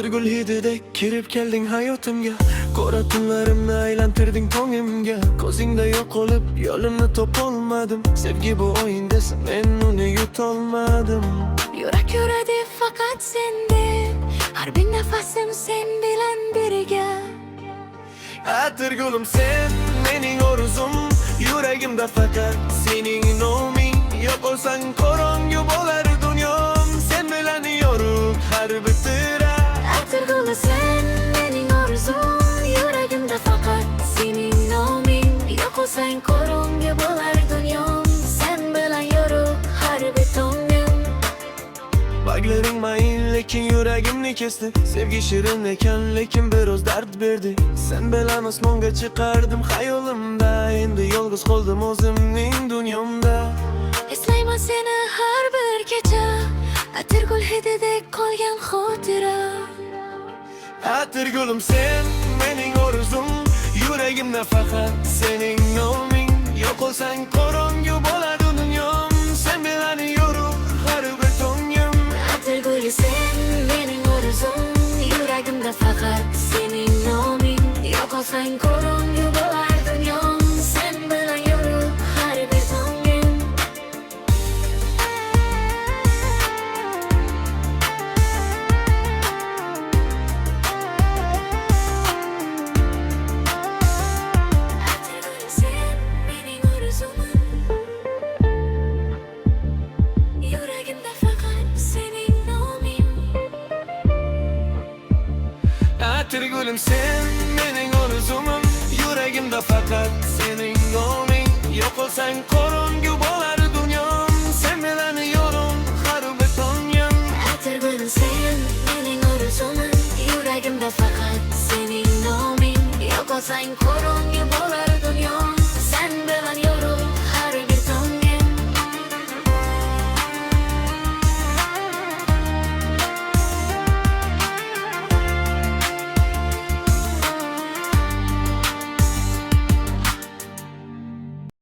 Atirgul hididek kirip kelding hayotimga. Qora tunlarimni aylantirding tongimga. Ko'zingda yo'q olib yo'limni topolmadim. Sevgi bu o'yin desa men uni yutolmadim. Yurak yuradi faqat sende, har bir nafasim sen bilan birga. Atirgulim sen mening orzum, yuragimda faqat sening noming. Yo'q olsang qorong'u bo'lar dunyom, sen bilan yorug' har bitira. Atirgul sen mening orzum, yuragimda faqat sening noming. Yo'q olsang qorong'u bo'lar dunyom, sen bilan yorug' har bir tongim. Baglaring mayin lekin yuragimni kesdi. Sevgi shirin ekan lekin biroz dard berdi. Sen bilan osmonga chiqardim xayolimda, endi yolg'iz qoldim o'zimning dunyomda. Eslayman seni har bir kecha, atirgul hididek qolgan xotira. Atirgulim sen mening orzum, yuragimda faqat sening noming. Yo'q olsang qorong'u bo'ladi dunyom, sen bilan yorug' har bir tongim. Atirgul sen mening orzum, yuragimda faqat sening noming. Yo'q olsang qorong'u bo'lar dunyom, sen bilan yorug' har bir tongim. Atirgul sen mening orzum, yuragimda faqat sening noming. Atirgulim sen mening orzumim, yuragimda faqat sening noming. Yo'q olsang qorong'u bo'lar dunyom, sen bilan yorug' har bir tongim. Atirgul sen mening orzum, yuragimda faqat sening noming. Yo'q olsang qorong'u bo'lar dunyom,